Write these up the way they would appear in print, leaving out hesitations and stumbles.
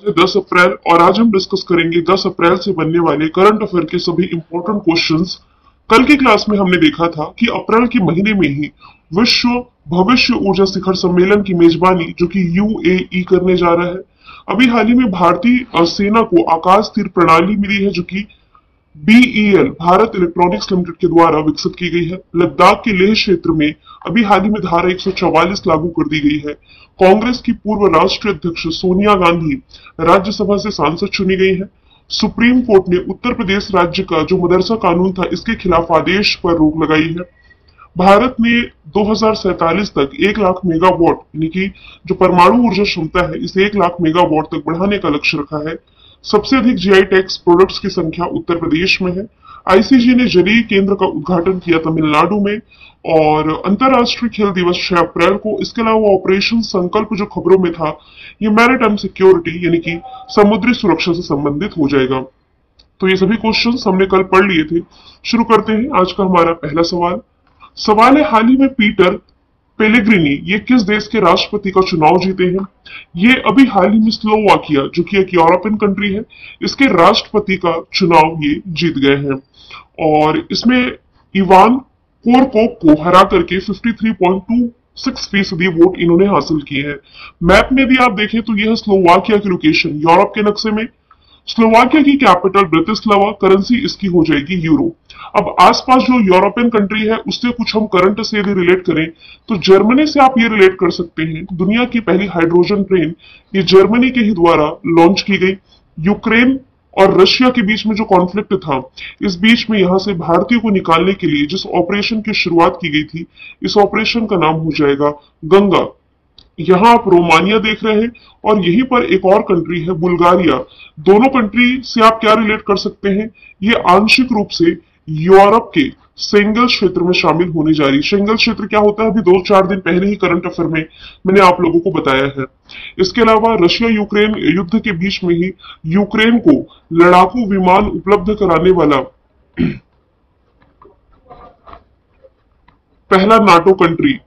आज है 10 अप्रैल और आज हम डिस्कस करेंगे 10 अप्रैल से बनने वाले करंट अफेयर के सभी इंपॉर्टेंट क्वेश्चंस। कल की क्लास में हमने देखा था कि अप्रैल के महीने में ही विश्व भविष्य ऊर्जा शिखर सम्मेलन की मेजबानी जो कि यूएई करने जा रहा है। अभी हाल ही में भारतीय सेना को आकाश तीर प्रणाली मिली है जो कि बीईएल भारत इलेक्ट्रॉनिक्स लिमिटेड के द्वारा विकसित की गई है। लद्दाख के लेह क्षेत्र में अभी हाल ही में धारा 144 लागू कर दी गई है। कांग्रेस की पूर्व राष्ट्रीय अध्यक्ष सोनिया गांधी राज्यसभा से सांसद चुनी गई है। सुप्रीम कोर्ट ने उत्तर प्रदेश राज्य का जो मदरसा कानून था इसके खिलाफ आदेश पर रोक लगाई है। भारत ने 2047 तक 1 लाख मेगावाट यानी कि जो परमाणु ऊर्जा क्षमता है इसे 1 लाख मेगावाट तक बढ़ाने का लक्ष्य रखा है। सबसे अधिक जीआई टैक्स प्रोडक्ट्स की संख्या उत्तर प्रदेश में है। आईसीजे ने जलीय केंद्र का उद्घाटन किया तमिलनाडु में। और अंतर्राष्ट्रीय खेल दिवस 6 अप्रैल को। इसके अलावा ऑपरेशन संकल्प जो खबरों में था ये मैरिटाइम सिक्योरिटी यानी कि समुद्री सुरक्षा से संबंधित हो जाएगा। तो ये सभी क्वेश्चंस हमने कल पढ़ लिए थे। शुरू करते हैं आज का हमारा पहला सवाल है हाल ही में पीटर पेलेग्रिनी ये किस देश के राष्ट्रपति का चुनाव जीते हैं? ये अभी हाल ही में स्लोवाकिया जो कि एक यूरोपियन कंट्री है इसके राष्ट्रपति का चुनाव ये जीत गए हैं। और इसमें इवान कोरकोव को हरा करके 53.26% वोट इन्होंने हासिल किए हैं। मैप में भी आप देखें तो यह है स्लोवाकिया की लोकेशन यूरोप के नक्शे में। स्लोवाकिया की कैपिटल ब्रतिस्लावा, करेंसी इसकी हो जाएगी यूरो। अब आसपास जो यूरोपियन कंट्री है उससे कुछ हम करंट से यदि रिलेट करें तो जर्मनी से आप ये रिलेट कर सकते हैं। दुनिया की पहली हाइड्रोजन ट्रेन ये जर्मनी के ही द्वारा लॉन्च की गई। यूक्रेन और रशिया के बीच में जो कॉन्फ्लिक्ट था इस बीच में यहां से भारतीयों को निकालने के लिए जिस ऑपरेशन की शुरुआत की गई थी इस ऑपरेशन का नाम हो जाएगा गंगा। यहाँ आप रोमानिया देख रहे हैं और यहीं पर एक और कंट्री है बुल्गारिया। दोनों कंट्री से आप क्या रिलेट कर सकते हैं? ये आंशिक रूप से यूरोप के शेंगन क्षेत्र में शामिल होने जा रही। शेंगन क्षेत्र क्या होता है अभी 2-4 दिन पहले ही करंट अफेयर में मैंने आप लोगों को बताया है। इसके अलावा रशिया यूक्रेन युद्ध के बीच में ही यूक्रेन को लड़ाकू विमान उपलब्ध कराने वाला पहला नाटो कंट्री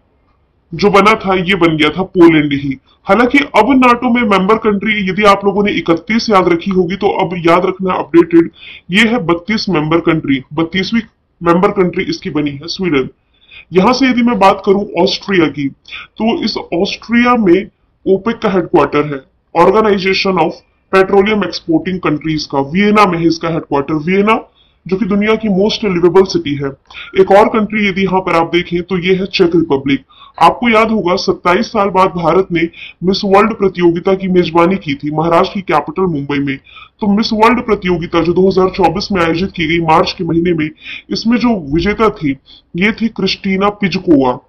जो बना था ये बन गया था पोलैंड ही। हालांकि अब नाटो में मेंबर कंट्री यदि आप लोगों ने 31 याद रखी होगी तो अब याद रखना अपडेटेड ये है 32 मेंबर कंट्री। 32वीं मेंबर कंट्री इसकी बनी है स्वीडन। यहां से यदि मैं बात करूं ऑस्ट्रिया की तो इस ऑस्ट्रिया में ओपेक का हेडक्वार्टर है, organisation of petroleum exporting countries का। वियना में है इसका हेडक्वार्टर, वियना जो कि दुनिया की मोस्ट लिवेबल सिटी है। एक और कंट्री यदि यहां पर आप देखें तो ये है चेक रिपब्लिक। आपको याद होगा 27 साल बाद भारत ने मिस वर्ल्ड प्रतियोगिता की मेजबानी की थी महाराष्ट्र की कैपिटल मुंबई में। तो मिस वर्ल्ड प्रतियोगिता जो 2024 में आयोजित की गई मार्च के महीने में इसमें जो विजेता थी ये थी क्रिस्टीना पिजकोवा।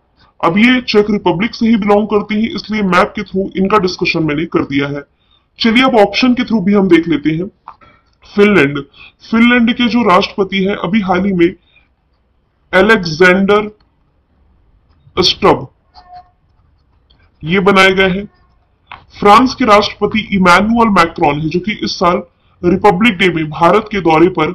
अब ये चेक रिपब्लिक से ही बिलोंग करती है इसलिए मैप के थ्रू इनका डिस्कशन मैंने कर दिया है। चलिए अब ऑप्शन के थ्रू भी हम देख लेते हैं। फिनलैंड। फिनलैंड के जो राष्ट्रपति है अभी हाल ही में अलेक्जेंडर स्टब ये बनाए गए हैं। फ्रांस के राष्ट्रपति इमैनुअल मैक्रोन है जो कि इस साल रिपब्लिक डे में भारत के दौरे पर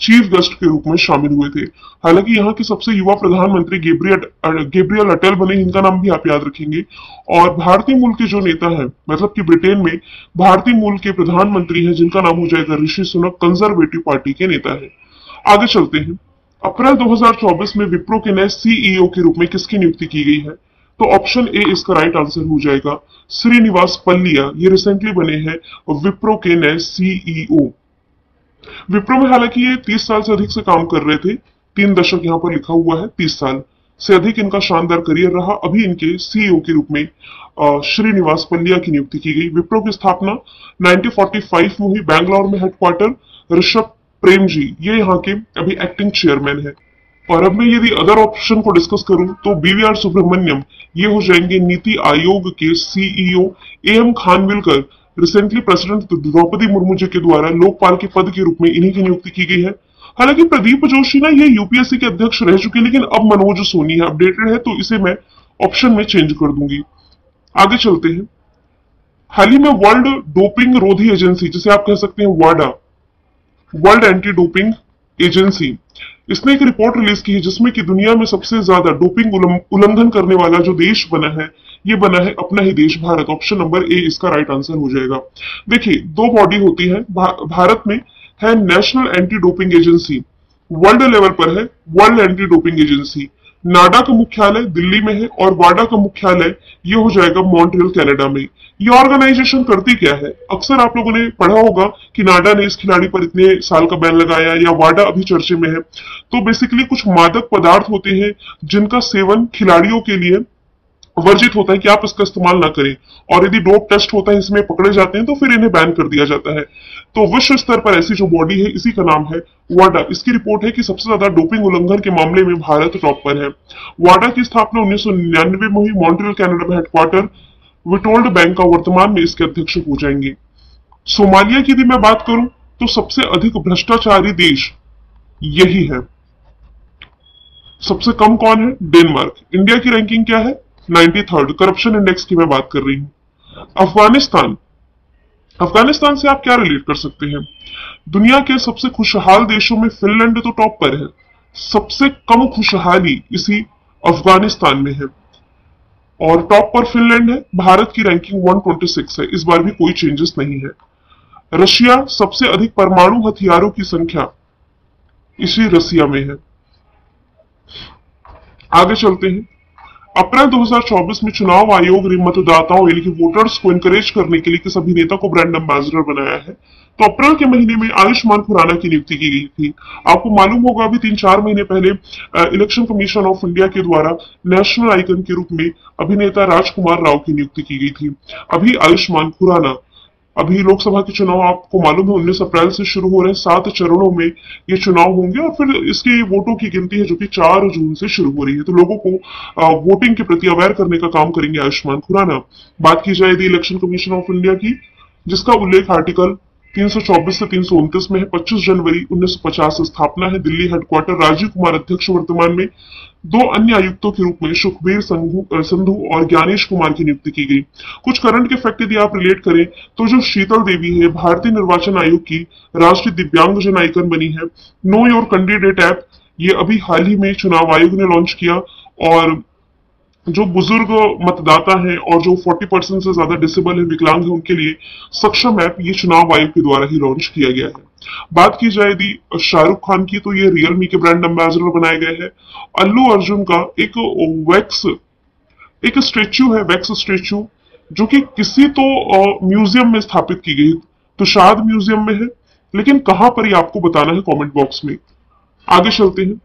चीफ गेस्ट के रूप में शामिल हुए थे। हालांकि यहाँ के सबसे युवा प्रधानमंत्री गेब्रियल अटेल बने, इनका नाम भी आप याद रखेंगे। और भारतीय मूल के जो नेता है मतलब कि ब्रिटेन में भारतीय मूल के प्रधानमंत्री हैं जिनका नाम हो जाएगा ऋषि सुनक, कंजर्वेटिव पार्टी के नेता है। आगे चलते हैं। अप्रैल 2024 में विप्रो के नए सीईओ के रूप में किसकी नियुक्ति की गई है? तो ऑप्शन ए इसका राइट आंसर हो जाएगा श्रीनिवास पल्लिया। ये रिसेंटली बने हैं विप्रो के नए सीईओ। विप्रो में हालांकि ये 30 साल से अधिक से काम कर रहे थे। 3 दशक यहाँ पर लिखा हुआ है, 30 साल से अधिक इनका शानदार करियर रहा। अभी इनके सीईओ के रूप में श्रीनिवास पल्लिया की नियुक्ति की गई। विप्रो की स्थापना 1945 में हुई। बैंगलोर में हेडक्वार्टर। ऋषभ प्रेम जी ये यहाँ के अभी एक्टिंग चेयरमैन है। और अब मैं यदि अदर ऑप्शन को डिस्कस करूं तो बीवीआर सुब्रमण्यम ये हो जाएंगे नीति आयोग के CEO. M Khanwilkar recently president Droupadi Murmu ji के द्वारा लोकपाल के पद के रूप में इन्हीं की नियुक्ति की गई है। हालांकि प्रदीप जोशी ना ये यूपीएससी के अध्यक्ष रह चुके लेकिन अब मनोज सोनी है, अपडेटेड है तो इसे मैं ऑप्शन में चेंज कर दूंगी। आगे चलते हैं। हाल ही में वर्ल्ड डोपिंग रोधी एजेंसी जिसे आप कह सकते हैं वाडा, वर्ल्ड एंटी डोपिंग एजेंसी, इसने एक रिपोर्ट रिलीज की है जिसमें कि दुनिया में सबसे ज्यादा डोपिंग उल्लंघन करने वाला जो देश बना है ये बना है अपना ही देश भारत। ऑप्शन नंबर ए इसका राइट आंसर हो जाएगा। देखिए, दो बॉडी होती है भारत में, है national anti doping agency, world level पर है वर्ल्ड एंटी डोपिंग एजेंसी। नाडा का मुख्यालय दिल्ली में है और वाडा का मुख्यालय ये हो जाएगा मॉन्ट्रियल कनाडा में। ये ऑर्गेनाइजेशन करती क्या है? अक्सर आप लोगों ने पढ़ा होगा कि नाडा ने इस खिलाड़ी पर इतने साल का बैन लगाया, या वाडा अभी चर्चे में है। तो बेसिकली कुछ मादक पदार्थ होते हैं जिनका सेवन खिलाड़ियों के लिए वर्जित होता है कि आप इसका इस्तेमाल ना करें, और यदि डोप टेस्ट होता है इसमें पकड़े जाते हैं तो फिर इन्हें बैन कर दिया जाता है। तो विश्व स्तर पर ऐसी जो बॉडी है इसी का नाम है वाडा। इसकी रिपोर्ट है कि सबसे ज्यादा डोपिंग उल्लंघन के मामले में भारत टॉप पर है। वाडा की स्थापना 1999 में हुई, मॉन्ट्रियल कनाडा में हेडक्वार्टर, विटोल्ड बैंक का वर्तमान में इसके अध्यक्ष हो जाएंगे। सोमालिया की यदि मैं बात करूं तो सबसे अधिक भ्रष्टाचारी देश यही है। सबसे कम कौन है? डेनमार्क। इंडिया की रैंकिंग क्या है? 93rd। करप्शन इंडेक्स की मैं बात कर रही हूं। अफगानिस्तान, अफगानिस्तान से आप क्या रिलेट कर सकते हैं? दुनिया के सबसे खुशहाल देशों में फिनलैंड तो टॉप पर है, सबसे कम खुशहाली इसी अफगानिस्तान में है, और टॉप पर फिनलैंड है। भारत की रैंकिंग 126 है, इस बार भी कोई चेंजेस नहीं है। रशिया, सबसे अधिक परमाणु हथियारों की संख्या इसी रसिया में है। आगे चलते हैं। अप्रैल 2024 में चुनाव आयोग ने मतदाताओं यानी कि वोटर्स को इनकरेज करने के लिए किस अभिनेता को ब्रांड एम्बेसडर बनाया है? तो अप्रैल के महीने में आयुष्मान खुराना की नियुक्ति की गई थी। आपको मालूम होगा अभी 3-4 महीने पहले इलेक्शन कमीशन ऑफ इंडिया के द्वारा नेशनल आइकन के रूप में अभिनेता राजकुमार राव की नियुक्ति की गई थी। अभी आयुष्मान खुराना, अभी लोकसभा के चुनाव आपको मालूम है 19 अप्रैल से शुरू हो रहे हैं, 7 चरणों में ये चुनाव होंगे, और फिर इसकी वोटों की गिनती है जो कि 4 जून से शुरू हो रही है। तो लोगों को वोटिंग के प्रति अवेयर करने का काम करेंगे आयुष्मान खुराना। बात की जाए यदि इलेक्शन कमीशन ऑफ इंडिया की, जिसका उल्लेख आर्टिकल 324 से 329 में है, 25 जनवरी 1950 से स्थापना है, दिल्ली हेडक्वार्टर, राजीव कुमार अध्यक्ष वर्तमान में। 2 अन्य आयुक्तों के रूप में सुखबीर संधू और ज्ञानेश कुमार की नियुक्ति की गई। कुछ करंट के फैक्ट यदि आप रिलेट करें तो जो शीतल देवी है भारतीय निर्वाचन आयोग की राष्ट्रीय दिव्यांगजन आइकन बनी है। नो योर कैंडिडेट ऐप ये अभी हाल ही में चुनाव आयोग ने लॉन्च किया, और जो बुजुर्ग मतदाता हैं और जो 40% से ज्यादा डिसेबल है, विकलांग है, उनके लिए सक्षम ऐप ये चुनाव आयोग के द्वारा ही लॉन्च किया गया है। बात की जाए यदि शाहरुख खान की तो ये रियलमी के ब्रांड एम्बेसडर बनाए गए हैं। अल्लू अर्जुन का एक स्टेच्यू है, वैक्स स्टेच्यू, जो कि किसी तो म्यूजियम में स्थापित की गई, तो शायद म्यूजियम में है, लेकिन कहां पर ये आपको बताना है कमेंट बॉक्स में। आगे चलते हैं।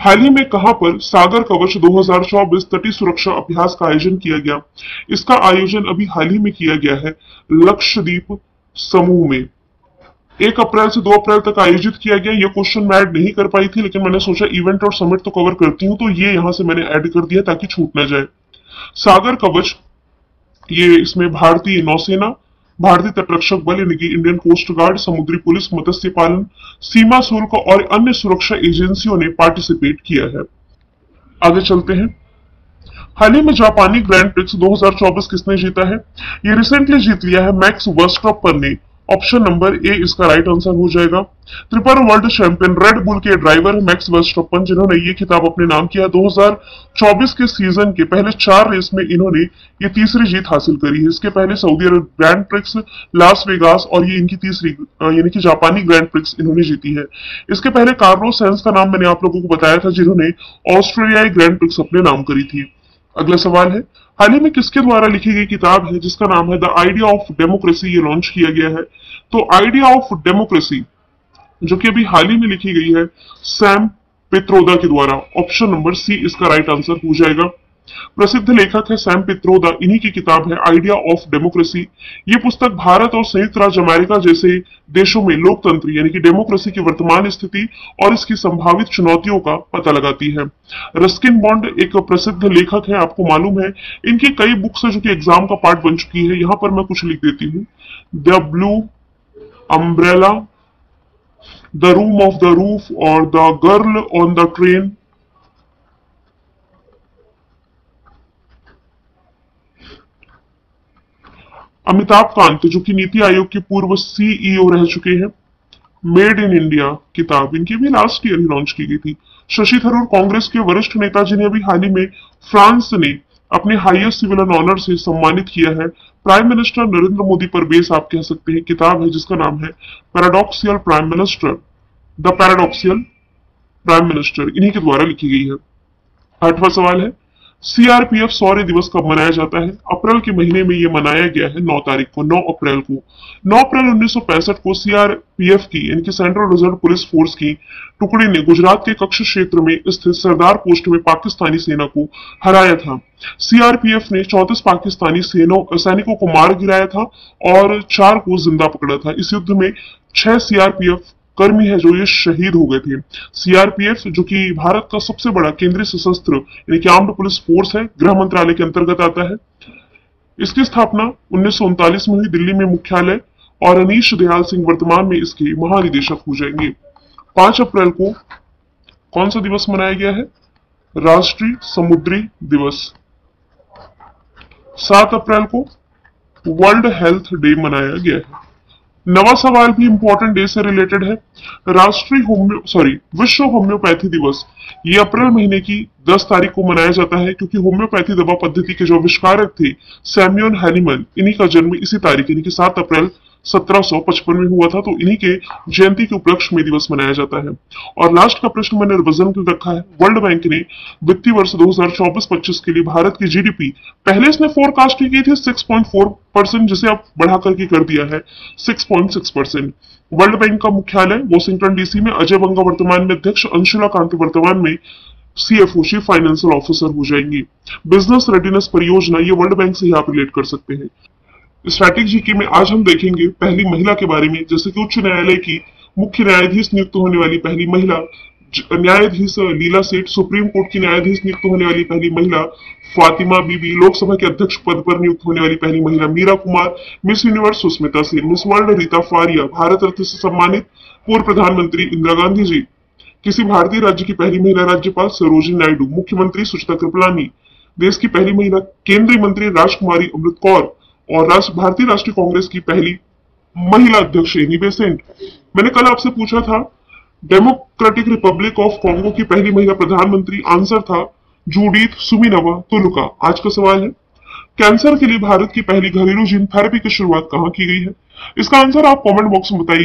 हाल ही में कहां पर सागर कवच 2024 तटीय सुरक्षा अभ्यास का आयोजन किया गया? इसका आयोजन अभी हाल ही में किया गया है लक्षद्वीप समूह में। 1 अप्रैल से 2 अप्रैल तक आयोजित किया गया। ये क्वेश्चन मैं ऐड नहीं कर पाई थी, लेकिन मैंने सोचा इवेंट और समिट तो कवर करती हूं, तो ये यहां से मैंने ऐड कर दिया ताकि छूट ना जाए। सागर कवच, ये इसमें भारतीय नौसेना, भारतीय तटरक्षक बल यानी कि इंडियन कोस्ट गार्ड, समुद्री पुलिस, मत्स्य पालन, सीमा शुल्क और अन्य सुरक्षा एजेंसियों ने पार्टिसिपेट किया है। आगे चलते हैं। हाल ही में जापानी ग्रैंड प्रिक्स 2024 किसने जीता है? ये रिसेंटली जीत लिया है मैक्स वर्स्टैपेन ने। ऑप्शन नंबर ए इसका राइट आंसर हो जाएगा। Triple world champion red bull के ड्राइवर मैक्स वर्स्टैपेन, जिन्होंने ये खिताब अपने नाम किया। 2024 के सीजन के पहले 4 रेस में इन्होंने ये तीसरी जीत हासिल करी है। इसके पहले सऊदी अरब ग्रैंड प्रिक्स, लास वेगास, और ये इनकी तीसरी यानी कि जापानी ग्रैंड प्रिक्स इन्होंने जीती है। इसके पहले कार्लोस सैंस का नाम मैंने आप लोगों को बताया था, जिन्होंने ऑस्ट्रेलियाई ग्रैंड प्रिक्स अपने नाम करी थी। अगला सवाल है, हाल ही में किसके द्वारा लिखी गई किताब है जिसका नाम है द आइडिया ऑफ डेमोक्रेसी? ये लॉन्च किया गया है। तो आइडिया ऑफ डेमोक्रेसी जो कि अभी हाल ही में लिखी गई है सैम पित्रोदा के द्वारा। ऑप्शन नंबर सी इसका राइट आंसर हो जाएगा। प्रसिद्ध लेखक है सैम पित्रोदा, इन्हीं की किताब है आइडिया ऑफ डेमोक्रेसी। ये पुस्तक भारत और संयुक्त राज्य अमेरिका जैसे देशों में लोकतंत्र यानी कि डेमोक्रेसी की वर्तमान स्थिति और इसकी संभावित चुनौतियों का पता लगाती है। रस्किन बॉन्ड एक प्रसिद्ध लेखक है, आपको मालूम है इनकी कई बुक्स है जो कि एग्जाम का पार्ट बन चुकी है। यहां पर मैं कुछ लिख देती हूँ। The blue umbrella, the room of the roof और the girl on the train, Amitabh Kant जो कि नीति आयोग के पूर्व सीईओ रह चुके हैं। मेड इन इंडिया किताब इनकी भी लास्ट ईयर ही लॉन्च की गई थी। शशि थरूर कांग्रेस के वरिष्ठ नेता, जिन्हें अभी हाल ही में फ्रांस ने अपने हाईएस्ट सिविल ऑनर से सम्मानित किया है। प्राइम मिनिस्टर नरेंद्र मोदी पर बेस आप कह सकते हैं किताब है जिसका नाम है paradoxical prime minister, the paradoxical prime minister, इन्हीं के द्वारा लिखी गई है। 8वां सवाल है सीआरपीएफ शौर्य दिवस कब मनाया जाता है? अप्रैल के महीने में यह मनाया गया है 9 तारीख को, 9 अप्रैल को। 9 अप्रैल 1965 को सीआरपीएफ की यानी कि सेंट्रल रिजर्व पुलिस फोर्स की टुकड़ी ने गुजरात के कच्छ क्षेत्र में स्थित सरदार पोस्ट में पाकिस्तानी सेना को हराया था। सीआरपीएफ ने 34 पाकिस्तानी सैनिकों को मार गिराया था और 4 को जिंदा पकड़ा था। इस युद्ध में 6 सीआरपीएफ कर्मी है जो ये शहीद हो गए थे। सीआरपीएफ जो कि भारत का सबसे बड़ा केंद्रीय सशस्त्र यानी कि आर्म्ड पुलिस फोर्स है, गृह मंत्रालय के अंतर्गत आता है। इसकी स्थापना 1939 में हुई दिल्ली में मुख्यालय, और अनीश दयाल सिंह वर्तमान में इसके महानिदेशक हो जाएंगे। 5 अप्रैल को कौन सा दिवस मनाया गया है? राष्ट्रीय समुद्री दिवस। 7 अप्रैल को वर्ल्ड हेल्थ डे मनाया गया है। 9वां सवाल भी इंपॉर्टेंट डे से रिलेटेड है। विश्व होम्योपैथी दिवस ये अप्रैल महीने की 10 तारीख को मनाया जाता है, क्योंकि होम्योपैथी दवा पद्धति के जो आविष्कारक थे सैम्यूअल हैनीमैन, इन्हीं का जन्म इसी तारीख यानी कि 7 अप्रैल 1755 में हुआ था, तो इन्हीं के जयंती के उपलक्ष्य में दिवस मनाया जाता है। और लास्ट का प्रश्न मैंने रिवीजन कर रखा है। वर्ल्ड बैंक ने वित्तीय वर्ष 2024-25 के लिए भारत की जीडीपी पहले इसने फोरकास्ट की थी 6.4%, जिसे अब बढ़ा करके कर दिया है 6.6%। वर्ल्ड बैंक का मुख्यालय वॉशिंगटन डीसी में। अजय बंगा वर्तमान में अध्यक्ष, अंशुला कांति वर्तमान में सीएफओ चीफ फाइनेंशियल ऑफिसर हो जाएंगी। बिजनेस रेडीनेस परियोजना ये वर्ल्ड बैंक से ही आप रिलेट कर सकते हैं। स्ट्रैटेजी की में आज हम देखेंगे पहली महिला के बारे में, जैसे कि उच्च न्यायालय की मुख्य न्यायाधीश नियुक्त होने वाली पहली महिला न्यायाधीश लीला सेठ, सुप्रीम कोर्ट की न्यायाधीश नियुक्त होने वाली पहली महिला फातिमा बीबी, लोकसभा के अध्यक्ष पद पर नियुक्त होने वाली पहली महिला Meira Kumar, miss universe Sushmita Sen, miss world Reita Faria, Bharat Ratna से सम्मानित पूर्व प्रधानमंत्री इंदिरा गांधी जी, किसी भारतीय राज्य की पहली महिला राज्यपाल सरोजिनी नायडू, मुख्यमंत्री सुचिता कृपलानी, देश की पहली महिला केंद्रीय मंत्री राजकुमारी अमृत कौर, और भारतीय राष्ट्रीय कांग्रेस की पहली महिला अध्यक्ष एनी बेसेंट। मैंने कल आपसे पूछा था डेमोक्रेटिक रिपब्लिक ऑफ कॉन्गो की पहली महिला प्रधानमंत्री, आंसर था जूडिथ सुमिनवा तुलुका। आज का सवाल है कैंसर के लिए भारत की पहली घरेलू जीन थेरेपी की शुरुआत कहां की गई है? इसका आंसर आप कमेंट बॉक्स में बताइए।